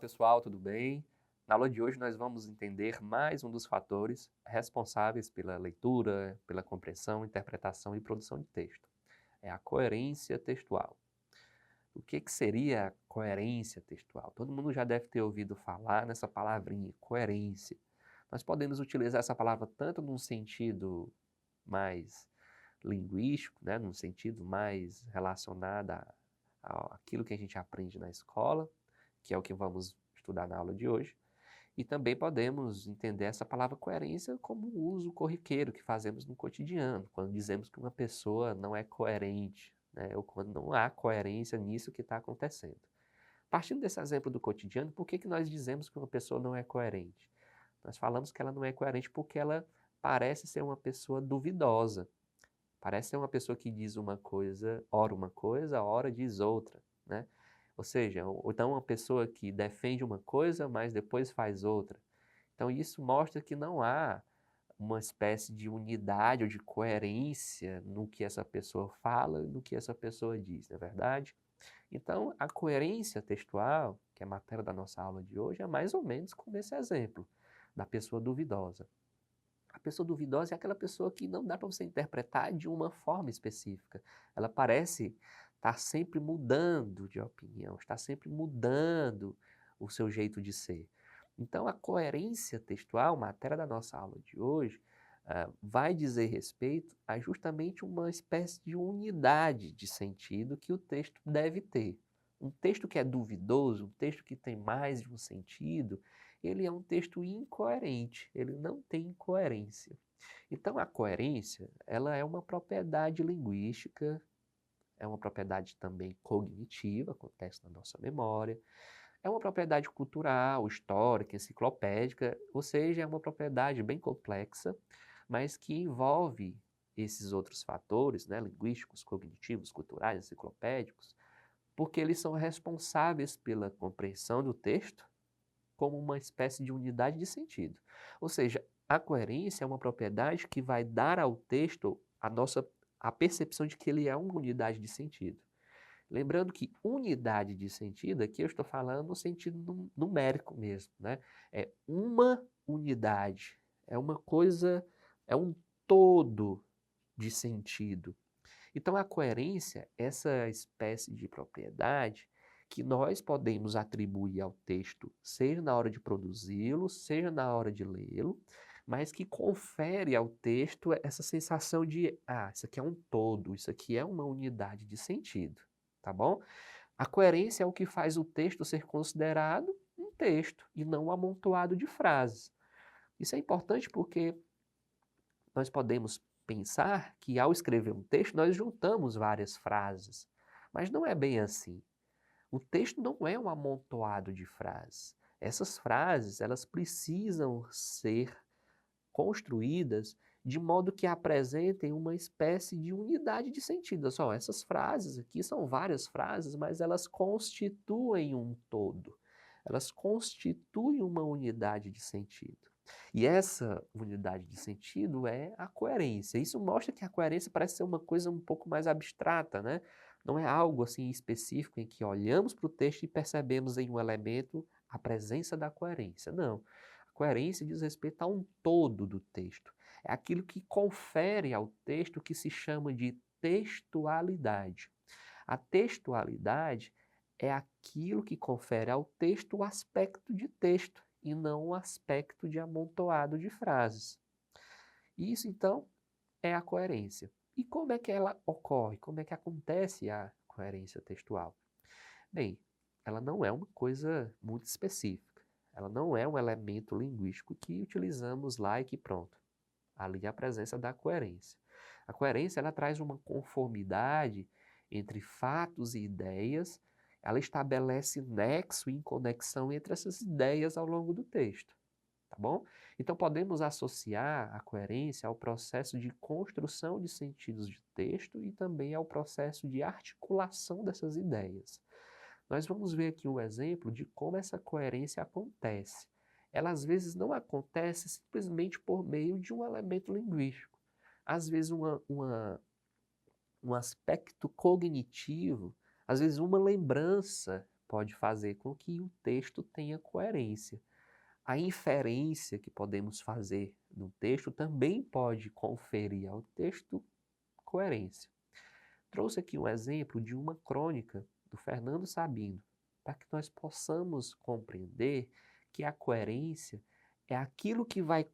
pessoal, tudo bem? Na aula de hoje nós vamos entender mais um dos fatores responsáveis pela leitura, pela compreensão, interpretação e produção de texto. É a coerência textual. O que seria a coerência textual? Todo mundo já deve ter ouvido falar nessa palavrinha, coerência. Nós podemos utilizar essa palavra tanto num sentido mais linguístico, né, num sentido mais relacionado àquilo que a gente aprende na escola, que é o que vamos estudar na aula de hoje, e também podemos entender essa palavra coerência como um uso corriqueiro que fazemos no cotidiano, quando dizemos que uma pessoa não é coerente, né, ou quando não há coerência nisso que está acontecendo. Partindo desse exemplo do cotidiano, por que nós dizemos que uma pessoa não é coerente? Nós falamos que ela não é coerente porque ela parece ser uma pessoa duvidosa, parece ser uma pessoa que diz uma coisa, ora diz outra, né? Ou seja, ou então uma pessoa que defende uma coisa, mas depois faz outra. Então isso mostra que não há uma espécie de unidade ou de coerência no que essa pessoa fala e no que essa pessoa diz, não é verdade? Então a coerência textual, que é a matéria da nossa aula de hoje, é mais ou menos como esse exemplo da pessoa duvidosa. A pessoa duvidosa é aquela pessoa que não dá para você interpretar de uma forma específica. Ela parece estar sempre mudando de opinião, está sempre mudando o seu jeito de ser. Então, a coerência textual, matéria da nossa aula de hoje, vai dizer respeito a justamente uma espécie de unidade de sentido que o texto deve ter. Um texto que é duvidoso, um texto que tem mais de um sentido, ele é um texto incoerente, ele não tem coerência. Então, a coerência, ela é uma propriedade linguística, é uma propriedade também cognitiva, acontece na nossa memória, é uma propriedade cultural, histórica, enciclopédica, ou seja, é uma propriedade bem complexa, mas que envolve esses outros fatores, né, linguísticos, cognitivos, culturais, enciclopédicos, porque eles são responsáveis pela compreensão do texto como uma espécie de unidade de sentido. Ou seja, a coerência é uma propriedade que vai dar ao texto a percepção de que ele é uma unidade de sentido. Lembrando que unidade de sentido, aqui eu estou falando no sentido numérico mesmo, né? É uma unidade, é uma coisa, é um todo de sentido. Então, a coerência, essa espécie de propriedade que nós podemos atribuir ao texto, seja na hora de produzi-lo, seja na hora de lê-lo, mas que confere ao texto essa sensação de, isso aqui é um todo, isso aqui é uma unidade de sentido, tá bom? A coerência é o que faz o texto ser considerado um texto e não um amontoado de frases. Isso é importante porque nós podemos pensar que ao escrever um texto nós juntamos várias frases, mas não é bem assim. O texto não é um amontoado de frases. Essas frases, elas precisam ser construídas de modo que apresentem uma espécie de unidade de sentido. Só essas frases aqui são várias frases, mas elas constituem um todo. Elas constituem uma unidade de sentido. E essa unidade de sentido é a coerência. Isso mostra que a coerência parece ser uma coisa um pouco mais abstrata, né? Não é algo assim específico em que olhamos para o texto e percebemos em um elemento a presença da coerência. Não. A coerência diz respeito a um todo do texto. É aquilo que confere ao texto o que se chama de textualidade. A textualidade é aquilo que confere ao texto o aspecto de texto e não o aspecto de amontoado de frases. Isso, então, é a coerência. E como é que ela ocorre? Como é que acontece a coerência textual? Bem, ela não é uma coisa muito específica. Ela não é um elemento linguístico que utilizamos lá e que pronto. Ali é a presença da coerência. A coerência ela traz uma conformidade entre fatos e ideias, ela estabelece nexo e conexão entre essas ideias ao longo do texto, tá bom? Então podemos associar a coerência ao processo de construção de sentidos de texto e também ao processo de articulação dessas ideias. Nós vamos ver aqui um exemplo de como essa coerência acontece. Ela às vezes não acontece simplesmente por meio de um elemento linguístico. Às vezes um aspecto cognitivo, às vezes uma lembrança pode fazer com que o texto tenha coerência. A inferência que podemos fazer no texto também pode conferir ao texto coerência. Trouxe aqui um exemplo de uma crônica do Fernando Sabino, para que nós possamos compreender que a coerência é aquilo que vai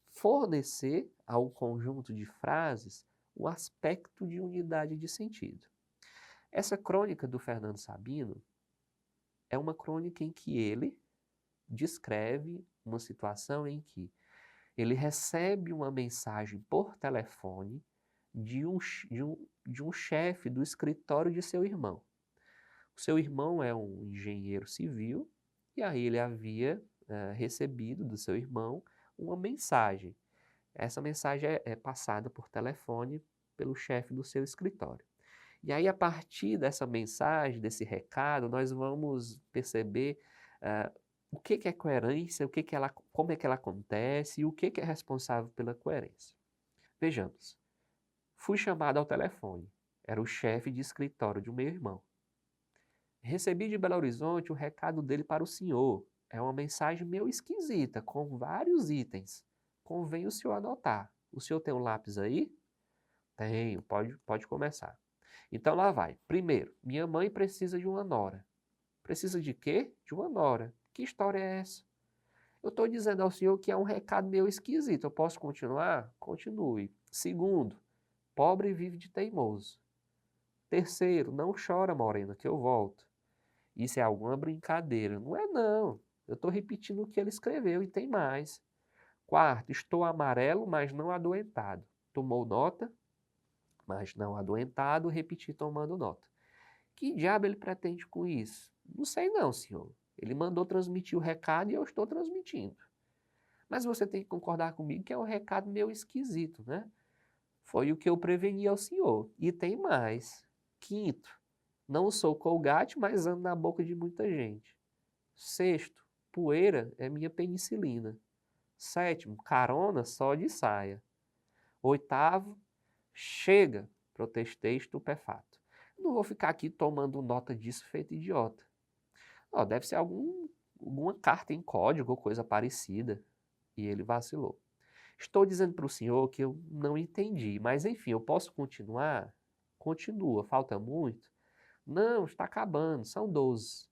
fornecer ao conjunto de frases o aspecto de unidade de sentido. Essa crônica do Fernando Sabino é uma crônica em que ele descreve uma situação em que ele recebe uma mensagem por telefone de um chefe do escritório de seu irmão. O seu irmão é um engenheiro civil e aí ele havia recebido do seu irmão uma mensagem. Essa mensagem é passada por telefone pelo chefe do seu escritório. E aí, a partir dessa mensagem, desse recado, nós vamos perceber o que é coerência, como é que ela acontece e o que é responsável pela coerência. Vejamos. Fui chamado ao telefone. Era o chefe de escritório do meu irmão. Recebi de Belo Horizonte o recado dele para o senhor. É uma mensagem meio esquisita, com vários itens. Convém o senhor anotar. O senhor tem um lápis aí? Tenho, pode começar. Então lá vai. Primeiro, minha mãe precisa de uma nora. Precisa de quê? De uma nora. Que história é essa? Eu estou dizendo ao senhor que é um recado meio esquisito. Eu posso continuar? Continue. Segundo, pobre vive de teimoso. Terceiro, não chora, morena, que eu volto. Isso é alguma brincadeira? Não é não. Eu estou repetindo o que ele escreveu e tem mais. Quarto, estou amarelo, mas não adoentado. Tomou nota? Mas não adoentado, repeti tomando nota. Que diabo ele pretende com isso? Não sei não, senhor. Ele mandou transmitir o recado e eu estou transmitindo. Mas você tem que concordar comigo que é um recado meio esquisito, né? Foi o que eu preveni ao senhor. E tem mais. Quinto, não sou Colgate, mas ando na boca de muita gente. Sexto, poeira é minha penicilina. Sétimo, carona só de saia. Oitavo, chega, protestei estupefato. Não vou ficar aqui tomando nota disso feito idiota. Oh, deve ser alguma carta em código ou coisa parecida. E ele vacilou. Estou dizendo para o senhor que eu não entendi, mas enfim, eu posso continuar? Continua, falta muito? Não, está acabando, são 12.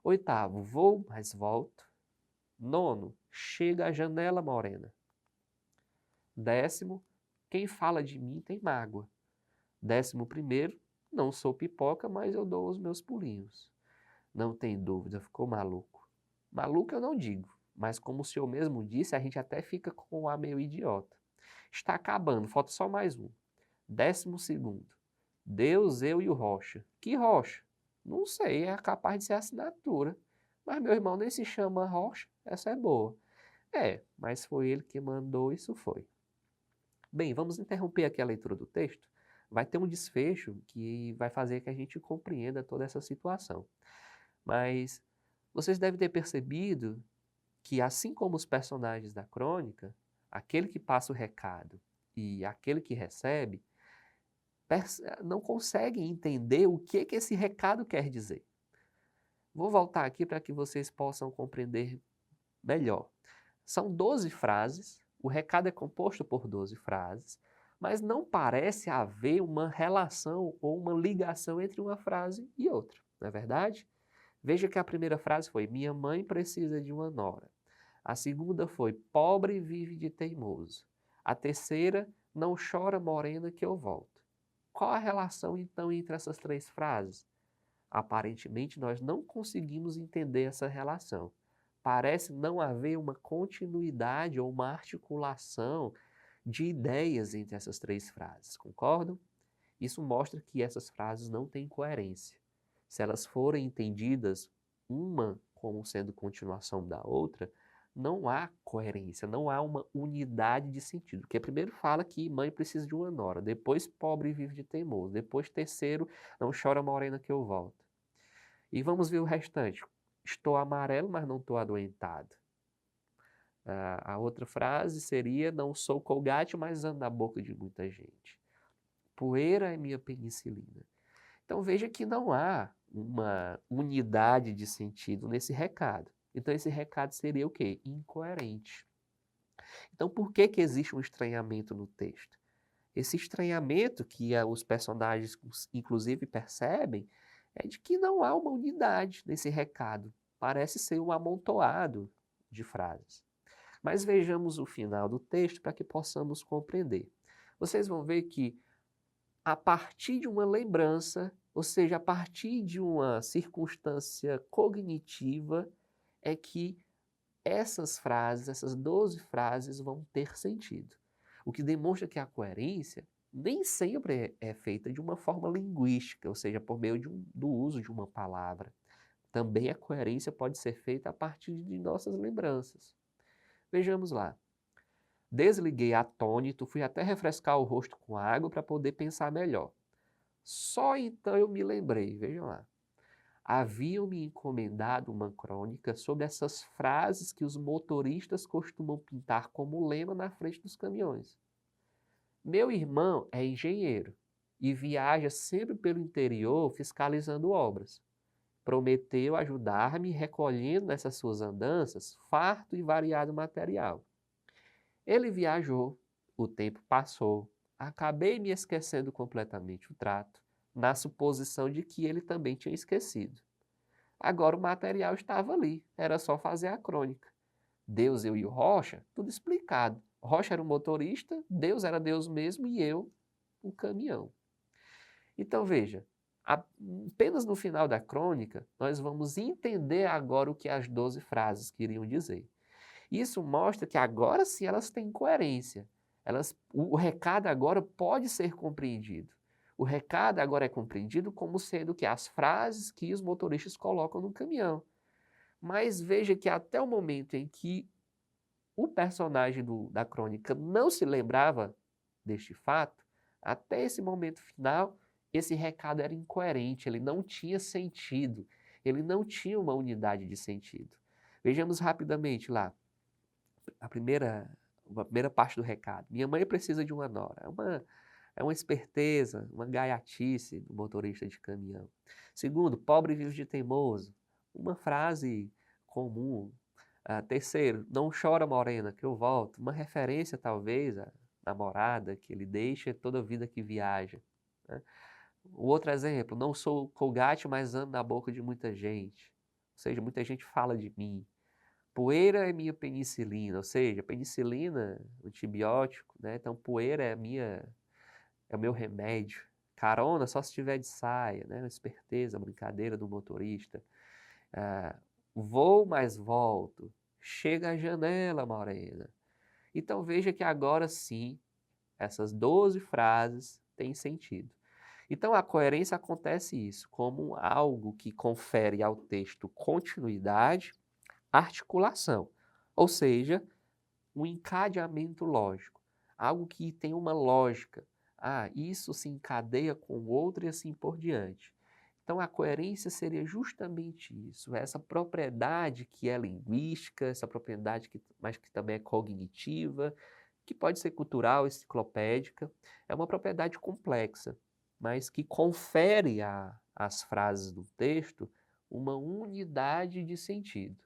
Oitavo, vou, mas volto. Nono, chega à janela morena. Décimo, quem fala de mim tem mágoa. 11º, não sou pipoca, mas eu dou os meus pulinhos. Não tem dúvida, ficou maluco. Maluco eu não digo, mas como o senhor mesmo disse, a gente até fica com o ar meio idiota. Está acabando, falta só mais um. 12º, Deus, eu e o Rocha. Que Rocha? Não sei, é capaz de ser assinatura. Mas meu irmão nem se chama Rocha, essa é boa. É, mas foi ele que mandou, isso foi. Bem, vamos interromper aqui a leitura do texto. Vai ter um desfecho que vai fazer que a gente compreenda toda essa situação. Mas vocês devem ter percebido que, assim como os personagens da crônica, aquele que passa o recado e aquele que recebe, não conseguem entender o que esse recado quer dizer. Vou voltar aqui para que vocês possam compreender melhor. São 12 frases, o recado é composto por 12 frases, mas não parece haver uma relação ou uma ligação entre uma frase e outra, não é verdade? Veja que a primeira frase foi: minha mãe precisa de uma nora. A segunda foi: pobre vive de teimoso. A terceira: não chora morena que eu volto. Qual a relação então entre essas três frases? Aparentemente nós não conseguimos entender essa relação. Parece não haver uma continuidade ou uma articulação de ideias entre essas três frases, concordam? Isso mostra que essas frases não têm coerência. Se elas forem entendidas uma como sendo continuação da outra, não há coerência, não há uma unidade de sentido. Porque primeiro fala que mãe precisa de uma nora, depois pobre vive de teimoso, depois terceiro, não chora morena que eu volto. E vamos ver o restante. Estou amarelo, mas não estou adoentado. A outra frase seria: não sou Colgate, mas ando na boca de muita gente. Poeira é minha penicilina. Então veja que não há uma unidade de sentido nesse recado. Então, esse recado seria o quê? Incoerente. Então, por que que existe um estranhamento no texto? Esse estranhamento que os personagens, inclusive, percebem é de que não há uma unidade nesse recado. Parece ser um amontoado de frases. Mas vejamos o final do texto para que possamos compreender. Vocês vão ver que, a partir de uma lembrança, ou seja, a partir de uma circunstância cognitiva, é que essas frases, essas 12 frases vão ter sentido. O que demonstra que a coerência nem sempre é feita de uma forma linguística, ou seja, por meio do uso de uma palavra. Também a coerência pode ser feita a partir de nossas lembranças. Vejamos lá. Desliguei atônito, fui até refrescar o rosto com água para poder pensar melhor. Só então eu me lembrei, vejam lá. Haviam-me encomendado uma crônica sobre essas frases que os motoristas costumam pintar como lema na frente dos caminhões. Meu irmão é engenheiro e viaja sempre pelo interior fiscalizando obras. Prometeu ajudar-me recolhendo nessas suas andanças farto e variado material. Ele viajou, o tempo passou, acabei me esquecendo completamente o trato, na suposição de que ele também tinha esquecido. Agora o material estava ali, era só fazer a crônica. Deus, eu e o Rocha, tudo explicado. Rocha era o motorista, Deus era Deus mesmo e eu, o caminhão. Então veja, apenas no final da crônica, nós vamos entender agora o que as 12 frases queriam dizer. Isso mostra que agora sim elas têm coerência. O recado agora pode ser compreendido. O recado agora é compreendido como sendo que as frases que os motoristas colocam no caminhão. Mas veja que até o momento em que o personagem da crônica não se lembrava deste fato, até esse momento final, esse recado era incoerente, ele não tinha sentido, ele não tinha uma unidade de sentido. Vejamos rapidamente lá, a primeira parte do recado. Minha mãe precisa de uma nora. É uma esperteza, uma gaiatice do motorista de caminhão. Segundo, pobre vive de teimoso. Uma frase comum. Terceiro, não chora morena, que eu volto. Uma referência, talvez, à namorada que ele deixa toda a vida que viaja. Né? O outro exemplo, não sou Colgate, mas ando na boca de muita gente. Ou seja, muita gente fala de mim. Poeira é minha penicilina, ou seja, penicilina, antibiótico, né? Então poeira é o meu remédio. Carona só se tiver de saia, né? Uma esperteza, brincadeira do motorista. Vou, mas volto. Chega à janela, morena. Então veja que agora sim, essas 12 frases têm sentido. Então a coerência acontece isso, como algo que confere ao texto continuidade, articulação, ou seja, um encadeamento lógico, algo que tem uma lógica. Isso se encadeia com o outro e assim por diante. Então a coerência seria justamente isso, essa propriedade que é linguística, essa propriedade mas que também é cognitiva, que pode ser cultural, enciclopédica, é uma propriedade complexa, mas que confere às frases do texto uma unidade de sentido.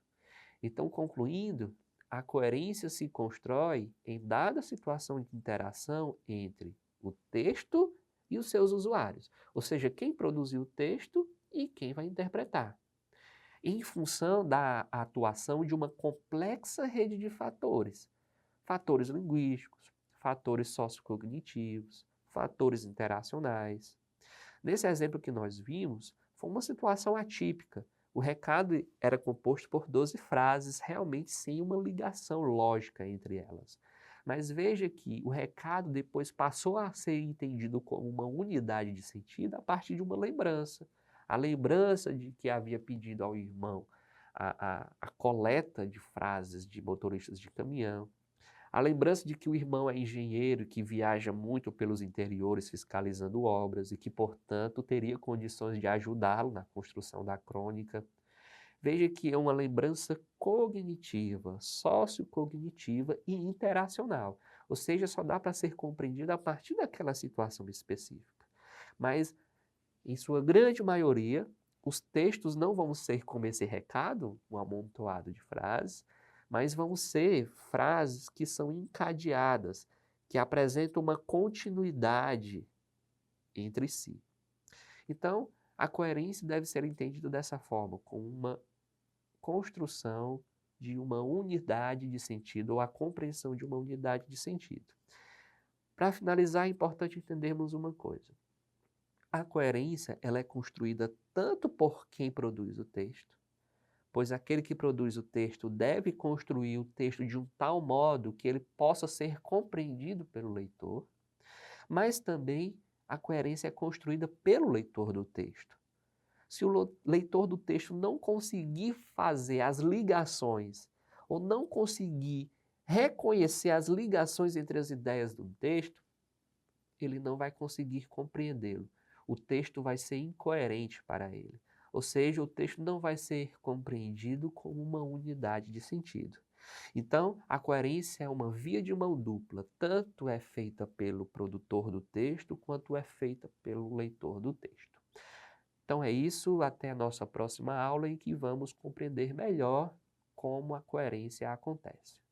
Então, concluindo, a coerência se constrói em dada situação de interação entre o texto e os seus usuários, ou seja, quem produziu o texto e quem vai interpretar, em função da atuação de uma complexa rede de fatores, fatores linguísticos, fatores sociocognitivos, fatores interacionais. Nesse exemplo que nós vimos, foi uma situação atípica. O recado era composto por 12 frases, realmente sem uma ligação lógica entre elas. Mas veja que o recado depois passou a ser entendido como uma unidade de sentido a partir de uma lembrança. A lembrança de que havia pedido ao irmão a coleta de frases de motoristas de caminhão, a lembrança de que o irmão é engenheiro que viaja muito pelos interiores fiscalizando obras e que, portanto, teria condições de ajudá-lo na construção da crônica. Veja que é uma lembrança cognitiva, sociocognitiva e interacional. Ou seja, só dá para ser compreendida a partir daquela situação específica. Mas, em sua grande maioria, os textos não vão ser como esse recado, um amontoado de frases, mas vão ser frases que são encadeadas, que apresentam uma continuidade entre si. Então, a coerência deve ser entendida dessa forma, como uma construção de uma unidade de sentido ou a compreensão de uma unidade de sentido. Para finalizar, é importante entendermos uma coisa. A coerência ela é construída tanto por quem produz o texto, pois aquele que produz o texto deve construir o texto de um tal modo que ele possa ser compreendido pelo leitor, mas também a coerência é construída pelo leitor do texto. Se o leitor do texto não conseguir fazer as ligações ou não conseguir reconhecer as ligações entre as ideias do texto, ele não vai conseguir compreendê-lo. O texto vai ser incoerente para ele. Ou seja, o texto não vai ser compreendido como uma unidade de sentido. Então, a coerência é uma via de mão dupla, tanto é feita pelo produtor do texto, quanto é feita pelo leitor do texto. Então é isso, até a nossa próxima aula em que vamos compreender melhor como a coerência acontece.